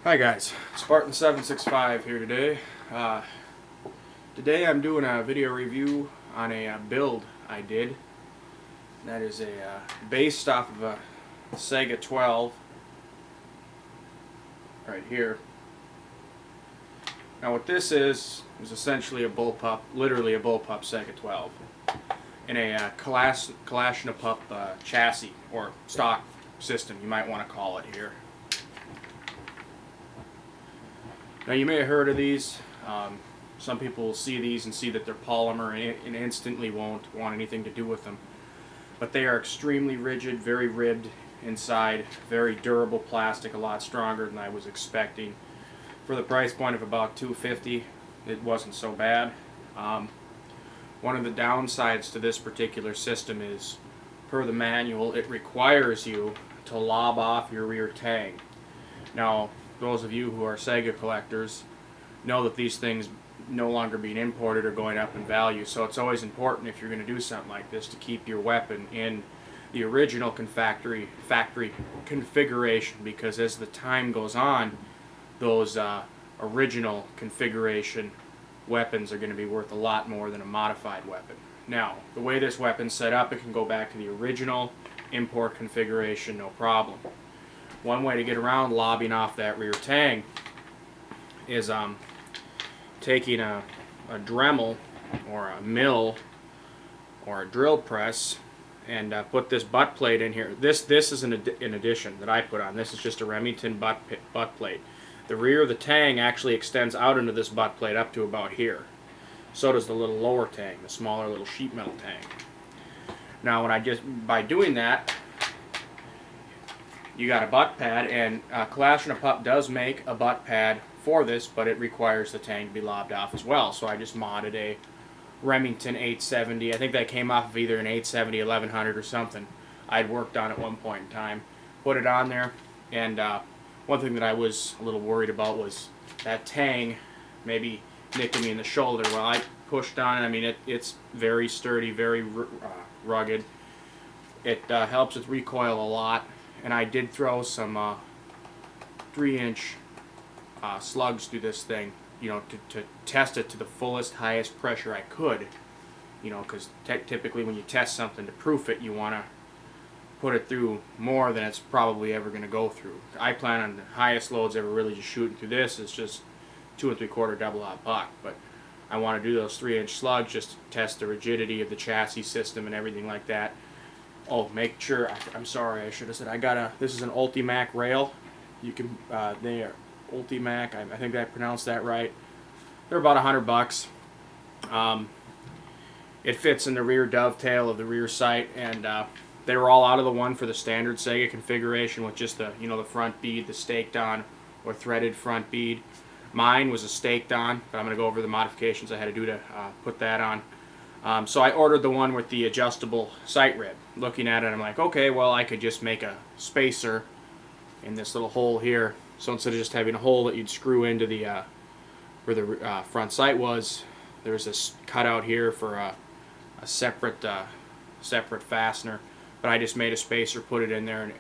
Hi guys, Spartan765 here today. Today I'm doing a video review on a build I did. That is based off of a Saiga 12 right here. Now what this is essentially a Bullpup, literally a Bullpup Saiga 12 in a Kushnapup chassis or stock system, you might want to call it here. Now you may have heard of these. Some people will see these and see that they're polymer and instantly won't want anything to do with them. But they are extremely rigid, very ribbed inside, very durable plastic, a lot stronger than I was expecting. For the price point of about $250, it wasn't so bad. One of the downsides to this particular system is, per the manual, it requires you to lob off your rear tang. Now, those of you who are Saiga collectors know that these things no longer being imported are going up in value, so it's always important if you're going to do something like this to keep your weapon in the original factory configuration, because as the time goes on, those original configuration weapons are going to be worth a lot more than a modified weapon. Now, the way this weapon's set up, it can go back to the original import configuration, no problem. One way to get around lobbing off that rear tang is taking a Dremel or a mill or a drill press and put this butt plate in here. This is an addition that I put on. This is just a Remington butt plate. The rear of the tang actually extends out into this butt plate up to about here. So does the little lower tang, the smaller little sheet metal tang. Now, by doing that, you got a butt pad, and Kushnapup does make a butt pad for this, but it requires the tang to be lobbed off as well. So I just modded a Remington 870. I think that came off of either an 870 1100 or something I'd worked on at one point in time. Put it on there, and one thing that I was a little worried about was that tang maybe nicking me in the shoulder. Well, I pushed on it. I mean, it's very sturdy, very rugged. It helps with recoil a lot. And I did throw some 3-inch slugs through this thing, you know, to test it to the fullest, highest pressure I could. You know, because typically when you test something to proof it, you want to put it through more than it's probably ever going to go through. I plan on the highest loads ever really just shooting through this. It's just 2 3/4 double-aught buck. But I want to do those 3-inch slugs just to test the rigidity of the chassis system and everything like that. Oh, make sure, I'm sorry, I should have said, this is an UltiMak rail. You can, they are UltiMak, I think I pronounced that right. They're about $100. It fits in the rear dovetail of the rear sight, and they were all out of the one for the standard Saiga configuration with just the, you know, the front bead, the staked on or threaded front bead. Mine was a staked on, but I'm going to go over the modifications I had to do to put that on. So I ordered the one with the adjustable sight rib. Looking at it, I'm like, okay, well, I could just make a spacer in this little hole here. So instead of just having a hole that you'd screw into the where the front sight was, there's this cutout here for a separate fastener. But I just made a spacer, put it in there, and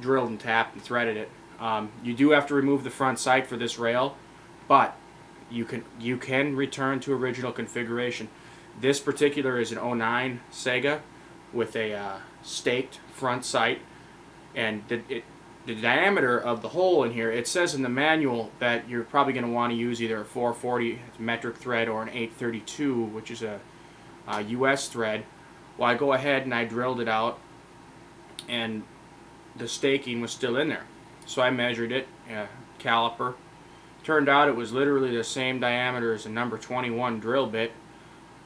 drilled and tapped and threaded it. You do have to remove the front sight for this rail, but you can return to original configuration. This particular is an 09 Saiga with a staked front sight, and the diameter of the hole in here, it says in the manual that you're probably going to want to use either a 440 metric thread or an 832, which is a US thread. Well, I go ahead and I drilled it out, and the staking was still in there. So I measured it, caliper. Turned out it was literally the same diameter as a number 21 drill bit.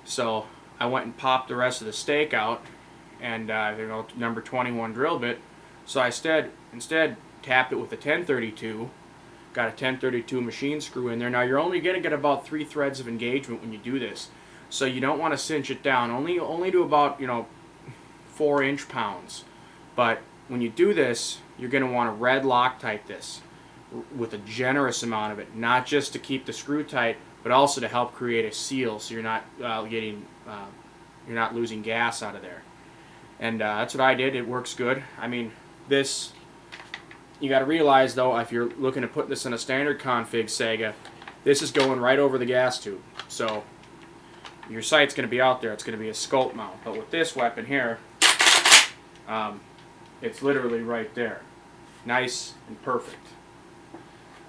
So I went and popped the rest of the stake out, and you know, number 21 drill bit. So I instead tapped it with a 1032. Got a 1032 machine screw in there. Now you're only going to get about 3 threads of engagement when you do this, so you don't want to cinch it down. Only to about, you know, 4 inch-pounds. But when you do this, you're going to want to red Loctite this with a generous amount of it, not just to keep the screw tight, but also to help create a seal, so you're not you're not losing gas out of there. And that's what I did. It works good. I mean, this You got to realize though, if you're looking to put this in a standard config Saiga, this is going right over the gas tube. So your sight's going to be out there. It's going to be a scope mount. But with this weapon here, it's literally right there. Nice and perfect.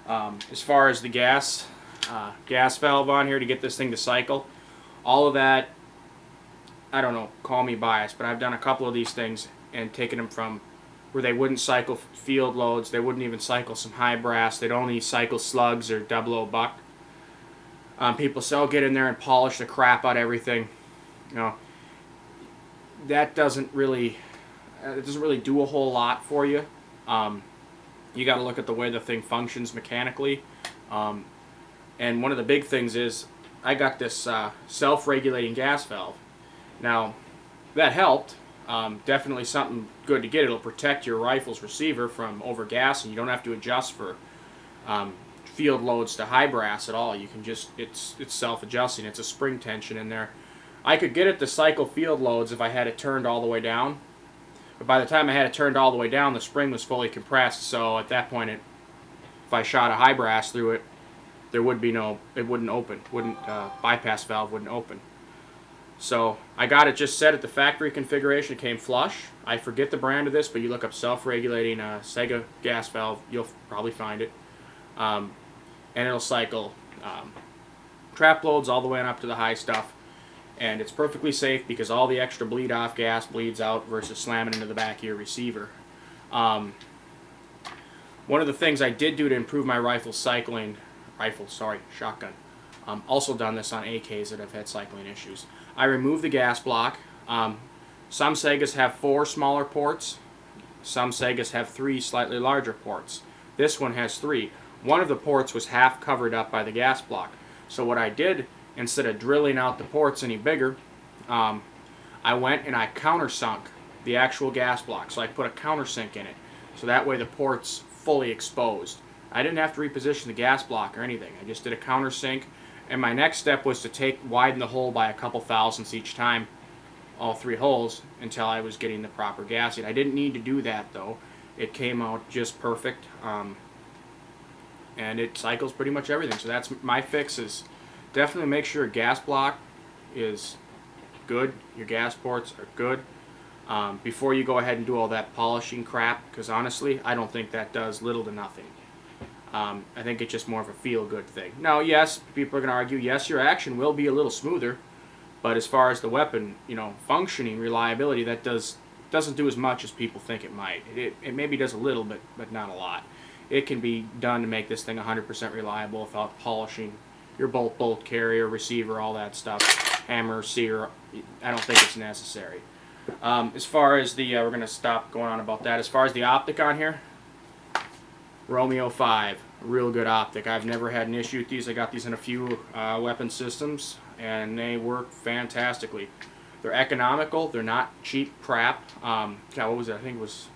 As far as the gas valve on here to get this thing to cycle, all of that, I don't know, call me biased, but I've done a couple of these things and taken them from where they wouldn't cycle field loads, they wouldn't even cycle some high brass, they'd only cycle slugs or 00 buck. People say, oh, get in there and polish the crap out of everything. You know, that doesn't really do a whole lot for you. You got to look at the way the thing functions mechanically. And one of the big things is I got this self-regulating gas valve. Now, that helped. Definitely something good to get. It'll protect your rifle's receiver from overgassing. You don't have to adjust for field loads to high brass at all. You can just, it's self-adjusting. It's a spring tension in there. I could get it to cycle field loads if I had it turned all the way down. But by the time I had it turned all the way down, the spring was fully compressed. So at that point, if I shot a high brass through it, there would be no, it wouldn't open. Bypass valve wouldn't open. So I got it just set at the factory configuration. It came flush. I forget the brand of this, but you look up self-regulating Saiga gas valve, you'll probably find it. And it'll cycle trap loads all the way on up to the high stuff. And it's perfectly safe because all the extra bleed off gas bleeds out versus slamming into the back of your receiver. One of the things I did do to improve my shotgun. Also done this on AKs that have had cycling issues. I removed the gas block. Some Saigas have 4 smaller ports. Some Saigas have 3 slightly larger ports. This one has 3. One of the ports was half covered up by the gas block. So what I did, instead of drilling out the ports any bigger, I went and I countersunk the actual gas block. So I put a countersink in it. So that way the port's fully exposed. I didn't have to reposition the gas block or anything. I just did a countersink. And my next step was to widen the hole by a couple thousandths each time, all 3 holes, until I was getting the proper gassing. I didn't need to do that though. It came out just perfect. And it cycles pretty much everything. So that's my fix, is definitely make sure your gas block is good, your gas ports are good, before you go ahead and do all that polishing crap, because honestly, I don't think that does little to nothing. I think it's just more of a feel-good thing. Now, yes, people are going to argue, yes, your action will be a little smoother, but as far as the weapon, you know, functioning, reliability, that doesn't do as much as people think it might. It maybe does a little, but not a lot. It can be done to make this thing 100% reliable without polishing your bolt carrier, receiver, all that stuff, hammer, sear. I don't think it's necessary. As far as the, we're going to stop going on about that. As far as the optic on here, Romeo 5, real good optic. I've never had an issue with these. I got these in a few weapon systems, and they work fantastically. They're economical. They're not cheap crap. What was it? I think it was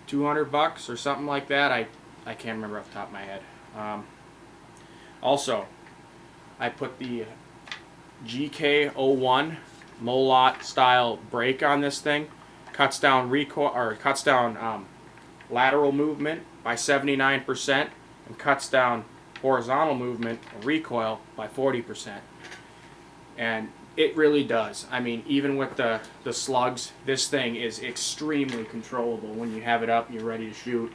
200 bucks or something like that. I can't remember off the top of my head. Also, I put the GK01 Molot style brake on this thing. Cuts down recoil, or cuts down lateral movement by 79% and cuts down horizontal movement or recoil by 40%. And it really does. I mean, even with the slugs, this thing is extremely controllable when you have it up and you're ready to shoot.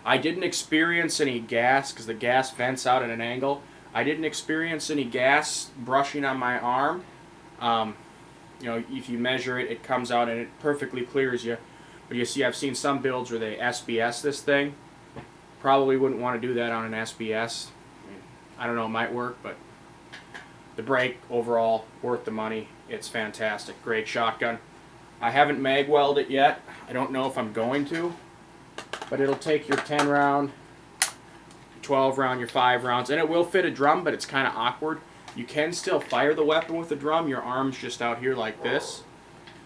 I didn't experience any gas because the gas vents out at an angle. I didn't experience any gas brushing on my arm. You know, if you measure it, it comes out and it perfectly clears you. But you see, I've seen some builds where they SBS this thing. Probably wouldn't want to do that on an SBS. I don't know, it might work, but the brake, overall, worth the money. It's fantastic. Great shotgun. I haven't mag welded it yet. I don't know if I'm going to, but it'll take your 10 round, 12 round, your 5 rounds, and it will fit a drum, but it's kind of awkward. You can still fire the weapon with a drum. Your arm's just out here like this.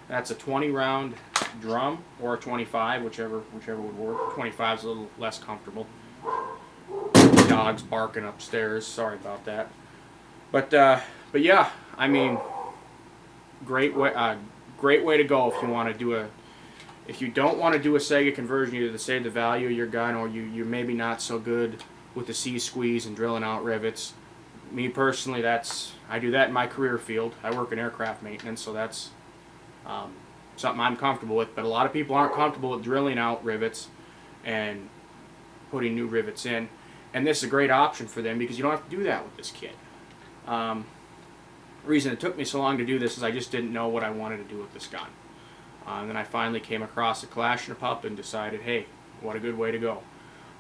That's a 20 round drum, or a 25, whichever would work. 25 is a little less comfortable. Dogs barking upstairs. Sorry about that. But yeah, I mean, great way to go if you want to do if you don't want to do a Saiga conversion, either to save the value of your gun, or you're maybe not so good with the C-squeeze and drilling out rivets. Me personally, I do that in my career field. I work in aircraft maintenance, so that's something I'm comfortable with. But a lot of people aren't comfortable with drilling out rivets and putting new rivets in. And this is a great option for them because you don't have to do that with this kit. The reason it took me so long to do this is I just didn't know what I wanted to do with this gun. And then I finally came across a Kushnapup and decided, hey, what a good way to go.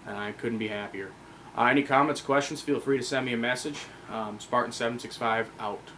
And I couldn't be happier. Any comments, questions, feel free to send me a message. Spartan765 out.